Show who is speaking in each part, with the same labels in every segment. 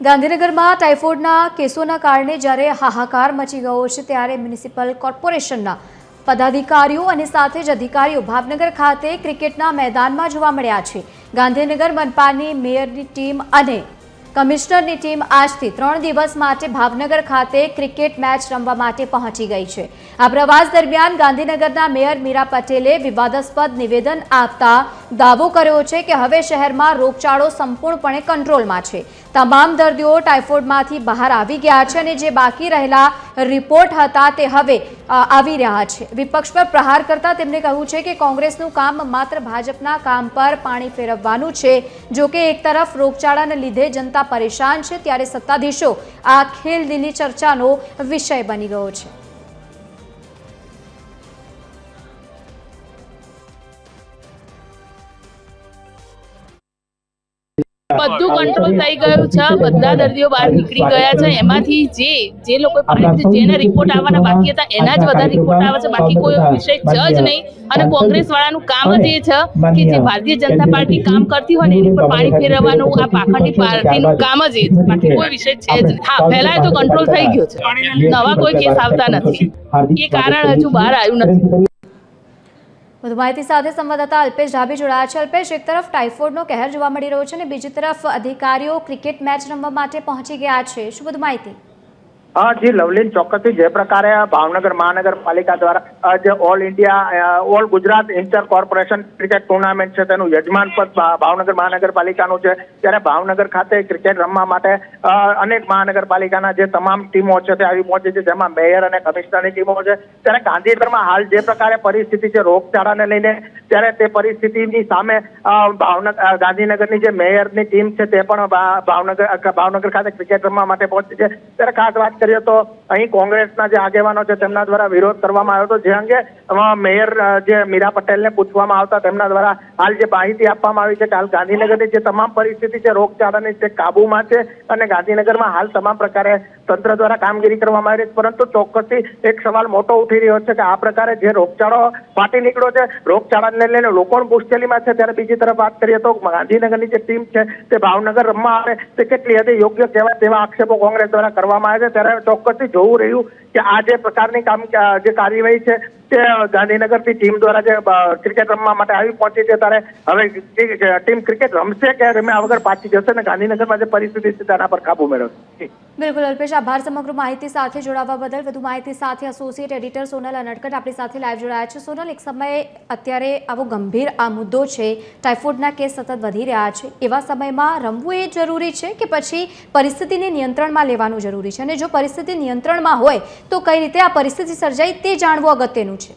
Speaker 1: ગાંધીનગરમાં ટાઇફોઇડના કેસોના કારણે જ્યારે હાહાકાર મચી ગયો છે ત્યારે મ્યુનિસિપલ કોર્પોરેશનના પદાધિકારીઓ અને સાથે જ અધિકારીઓ ભાવનગર ખાતે ક્રિકેટના મેદાનમાં જોવા મળ્યા છે। ગાંધીનગર મનપાની મેયરની ટીમ અને કમિશનરની ટીમ આજથી 3 દિવસ માટે ભાવનગર ખાતે ક્રિકેટ મેચ રમવા માટે પહોંચી ગઈ છે। આ પ્રવાસ દરમિયાન ગાંધીનગરના મેયર મીરા પટેલે વિવાદાસ્પદ નિવેદન આપતા દાવો કર્યો છે કે હવે શહેરમાં રોગચાળો સંપૂર્ણપણે કંટ્રોલમાં છે। તમામ દર્દીઓ ટાઇફોઇડમાંથી બહાર આવી ગયા છે અને જે બાકી રહેલા રિપોર્ટ હતા તે હવે આવી રહ્યા છે। વિપક્ષ પર પ્રહાર કરતા તેમણે કહ્યું છે કે કોંગ્રેસનું કામ માત્ર ભાજપના કામ પર પાણી ફેરવવાનું છે। જો કે એક તરફ રોગચાળાને લીધે જનતા પરેશાન છે ત્યારે સત્તાધીશો આ ખેલદિલી ચર્ચાનો વિષય બની ગયો છે।
Speaker 2: બધું કંટ્રોલ થઈ ગયું છે। બધા દર્દીઓ બહાર નીકળી ગયા છે। એમાંથી જે લોકો જેને રિપોર્ટ આવવાના બાકી હતા એના જ વધારે રિપોર્ટ આવે છે। બાકી કોઈ વિષય છે જ નહીં। અને કોંગ્રેસ વાળાનું કામ જ એ છે કે જે ભારતીય જનતા પાર્ટી કામ કરતી હોય ને એની પર પાણી ફેરવવાનું આ પાખંડી પાર્ટીનું કામ જ એ છે। બાકી કોઈ વિષય છે જ નહીં। હા, પહેલા તો કંટ્રોલ થઈ ગયો છે। નવા કોઈ કેસ આવતા નથી। એ કારણ હજુ બહાર આવ્યું નથી।
Speaker 1: વધુ માહિતી સાથે સંવાદદાતા અલ્પેશ ઢાબી જોડાયા છે। અલ્પેશ, એક તરફ ટાઇફોઇડનો કહેર જોવા મળી રહ્યો છે અને બીજી તરફ અધિકારીઓ ક્રિકેટ મેચ રમવા માટે પહોંચી ગયા છે, શું વધુ માહિતી?
Speaker 3: हाँ जी लवलीन चौक्कसी जे प्रकारे भावनगर महानगरपालिका द्वारा जे all India all Gujarat inter corporation cricket tournament છે તેનું યજમાન પદ ભાવનગર મહાનગરપાલિકાનું છે। ત્યારે ભાવનગર ખાતે ક્રિકેટ રમવા માટે અનેક મહાનગરપાલિકાના જે તમામ ટીમો છે તે આવી પહોંચી છે, જેમાં મેયર અને કમિશનરની ટીમો છે। ત્યારે ગાંધીનગરમાં હાલ જે પ્રકારે પરિસ્થિતિ છે રોગચાળાને લઈને, ત્યારે તે પરિસ્થિતિની સામે ગાંધીનગરની જે મેયરની ટીમ છે તે પણ ભાવનગર ખાતે ક્રિકેટ રમવા માટે પહોંચી છે। ત્યારે ખાસ વાત કરીએ તો અહીં કોંગ્રેસના જે આગેવાનો છે તેમના દ્વારા વિરોધ કરવામાં આવ્યો હતો, જે અંગે મેયર જે મીરા પટેલને પૂછવામાં આવતા તેમના દ્વારા હાલ જે માહિતી આપવામાં આવી છે કે હાલ ગાંધીનગરની જે તમામ પરિસ્થિતિ છે રોગચાળાની તે કાબુમાં છે અને ગાંધીનગરમાં હાલ તમામ પ્રકારે તંત્ર દ્વારા કામગીરી કરવામાં આવી રહી છે। પરંતુ ચોક્કસથી એક સવાલ મોટો ઉઠી રહ્યો છે કે આ પ્રકારે જે રોગચાળો ફાટી નીકળ્યો છે, રોગચાળાને લઈને લોકો મુશ્કેલીમાં છે, ત્યારે બીજી તરફ વાત કરીએ તો ગાંધીનગરની જે ટીમ છે તે ભાવનગર રમવા આવે તે કેટલી હદે યોગ્ય કહેવાય તેવા આક્ષેપો કોંગ્રેસ દ્વારા કરવામાં આવે છે। ત્યારે ચોક્કસથી જોવું રહ્યું કે આ જે પ્રકારની જે કાર્યવાહી છે તે ગાંધીનગરની ટીમ દ્વારા જે ક્રિકેટ રમવા માટે આવી પહોંચી છે, ત્યારે હવે ટીમ ક્રિકેટ રમશે કે રમ્યા વગર પાછી જશે ને ગાંધીનગરમાં જે પરિસ્થિતિ છે તેના પર કાબુ મેળવશે।
Speaker 1: બિલકુલ અલ્પેશ, આભાર સમગ્ર માહિતી સાથે જોડાવા બદલ। વધુ માહિતી સાથે એસોસિએટ એડિટર સોનલ અનડકટ આપણી સાથે લાઈવ જોડાયા છે। સોનલ, એક સમયે અત્યારે આવો ગંભીર આ મુદ્દો છે, ટાઇફોઇડના કેસ સતત વધી રહ્યા છે, એવા સમયમાં રમવું એ જરૂરી છે કે પછી પરિસ્થિતિને નિયંત્રણમાં લેવાનું જરૂરી છે? અને જો પરિસ્થિતિ નિયંત્રણમાં હોય તો કઈ રીતે આ પરિસ્થિતિ સર્જાઈ તે જાણવું અગત્યનું છે।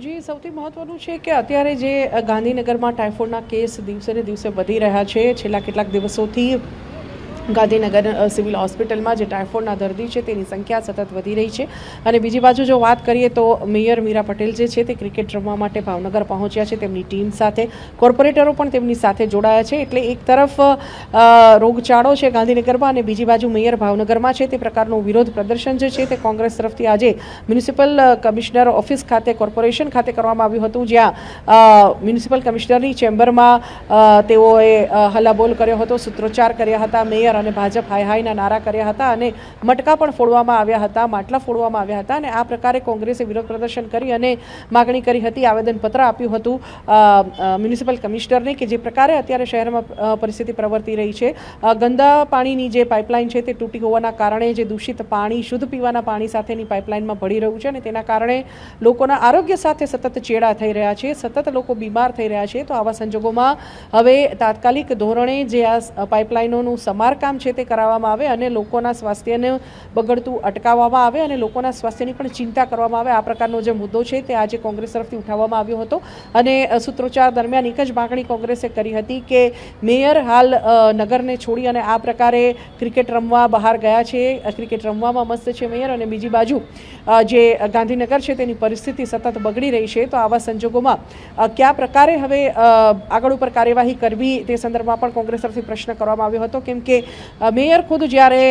Speaker 4: જી, સૌથી મહત્વનું છે કે અત્યારે જે ગાંધીનગરમાં ટાઇફોઇડના કેસ દિવસે ને દિવસે વધી રહ્યા છે। છેલ્લા કેટલાક દિવસોથી ગાંધીનગર સિવિલ હોસ્પિટલમાં જે ટાઇફોઇડના દર્દી છે તેની સંખ્યા સતત વધી રહી છે। અને બીજી બાજુ જો વાત કરીએ તો મેયર મીરા પટેલ જે છે તે ક્રિકેટ રમવા માટે ભાવનગર પહોંચ્યા છે તેમની ટીમ સાથે, કોર્પોરેટરો પણ તેમની સાથે જોડાયા છે। એટલે એક તરફ રોગચાળો છે ગાંધીનગરમાં અને બીજી બાજુ મેયર ભાવનગરમાં છે, તે પ્રકારનું વિરોધ પ્રદર્શન જે છે તે કોંગ્રેસ તરફથી આજે મ્યુનિસિપલ કમિશનર ઓફિસ ખાતે, કોર્પોરેશન ખાતે કરવામાં આવ્યું હતું, જ્યાં મ્યુનિસિપલ કમિશનરની ચેમ્બરમાં તેઓએ હલ્લાબોલ કર્યો હતો, સૂત્રોચ્ચાર કર્યા હતા, મેયર અને ભાજપ હાય હાયના નારા કર્યા હતા અને મટકા પણ ફોડવામાં આવ્યા હતા, માટલા ફોડવામાં આવ્યા હતા। અને આ પ્રકારે કોંગ્રેસે વિરોધ પ્રદર્શન કરી અને માગણી કરી હતી, આવેદનપત્ર આપ્યું હતું મ્યુનિસિપલ કમિશનરને કે જે પ્રકારે અત્યારે શહેરમાં પરિસ્થિતિ પ્રવર્તી રહી છે, ગંદા પાણીની જે પાઇપલાઇન છે તે તૂટી હોવાના કારણે જે દૂષિત પાણી શુદ્ધ પીવાના પાણી સાથેની પાઇપલાઇનમાં ભળી રહ્યું છે અને તેના કારણે લોકોના આરોગ્ય સાથે સતત ચેડા થઈ રહ્યા છે, સતત લોકો બીમાર થઈ રહ્યા છે। તો આવા સંજોગોમાં હવે તાત્કાલિક ધોરણે જે આ પાઇપલાઇનોનું સમારકામ છે તે કરાવવામાં આવે અને લોકોના સ્વાસ્થ્યને બગડતું અટકાવવામાં આવે અને લોકોના સ્વાસ્થ્યની પણ ચિંતા કરવામાં આવે। આ પ્રકારનો જે મુદ્દો છે તે આજે કોંગ્રેસ તરફથી ઉઠાવવામાં આવ્યો હતો અને સૂત્રોચ્ચાર દરમિયાન એક જ માગણી કોંગ્રેસે કરી હતી કે મેયર હાલ નગરને છોડી અને આ પ્રકારે ક્રિકેટ રમવા બહાર ગયા છે, ક્રિકેટ રમવામાં મસ્ત છે મેયર, અને બીજી બાજુ જે ગાંધીનગર છે તેની પરિસ્થિતિ સતત બગડી રહી છે। તો આવા સંજોગોમાં કયા પ્રકારે હવે આગળ ઉપર કાર્યવાહી કરવી તે સંદર્ભમાં પણ કોંગ્રેસ તરફથી પ્રશ્ન કરવામાં આવ્યો હતો, કેમ કે મેયર ખુદ જ્યારે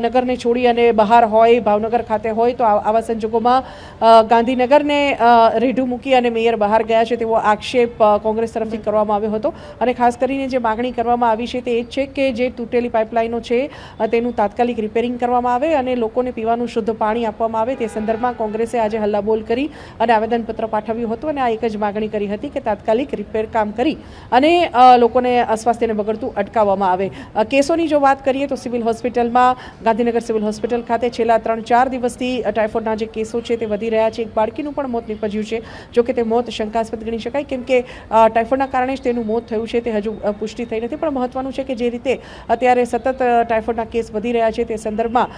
Speaker 4: નગરને છોડી અને બહાર હોય, ભાવનગર ખાતે હોય, તો આવા સંજોગોમાં ગાંધીનગરને રેઢું મૂકી અને મેયર બહાર ગયા છે તેવો આક્ષેપ કોંગ્રેસ તરફથી કરવામાં આવ્યો હતો. અને ખાસ કરીને જે માગણી કરવામાં આવી છે તે એ જ છે કે જે તૂટેલી પાઇપલાઇનો છે તેનું તાત્કાલિક રિપેરિંગ કરવામાં આવે અને લોકોને પીવાનું શુદ્ધ પાણી આપવામાં આવે. તે સંદર્ભમાં કોંગ્રેસે આજે હલ્લાબોલ કરી અને આવેદનપત્ર પાઠવ્યું હતું અને આ એક જ માગણી કરી હતી કે તાત્કાલિક રિપેર કામ કરી અને લોકોને સ્વાસ્થ્યને બગડતું અટકાવવામાં આવે. કેસોની જો વાત કરીએ તો સિવિલ હોસ્પિટલમાં, ગાંધીનગર સિવિલ હોસ્પિટલ ખાતે છેલ્લા 3-4 દિવસથી ટાઇફોઇડના જે કેસો છે તે વધી રહ્યા છે. એક બાળકીનું પણ મોત નીપજ્યું છે, જો કે તે મોત શંકાસ્પદ ગણી શકાય કેમ કે ટાઇફોઇડના કારણે જ તેનું મોત થયું છે, તે હજુ પુષ્ટિ થઈ નથી. પણ મહત્વનું છે કે જે રીતે અત્યારે સતત ટાઇફોઇડના કેસ વધી રહ્યા છે તે સંદર્ભમાં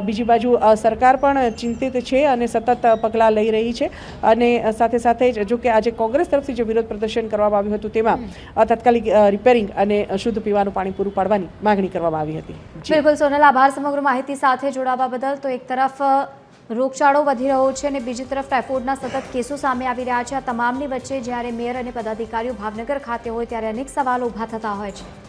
Speaker 4: બીજી બાજુ સરકાર પણ ચિંતિત છે અને સતત પગલાં લઈ રહી છે. અને સાથે સાથે જ જો કે આજે કોંગ્રેસ તરફથી જે વિરોધ પ્રદર્શન કરવામાં આવ્યું હતું તેમાં તાત્કાલિક રિપેરિંગ અને શુદ્ધ પીવાનું પાણી પૂરું પાડવાની માગણી કરવામાં આવી હતી.
Speaker 1: બિલકુલ સોનલ, આભાર સમગ્ર માહિતી સાથે જોડાવા બદલ. તો એક તરફ રોગચાળો વધી રહ્યો છે અને બીજી તરફ ટાઇફોઇડના સતત કેસો સામે આવી રહ્યા છે. આ તમામની વચ્ચે જ્યારે મેયર અને પદાધિકારીઓ ભાવનગર ખાતે હોય ત્યારે અનેક સવાલો ઊભા થતા હોય છે.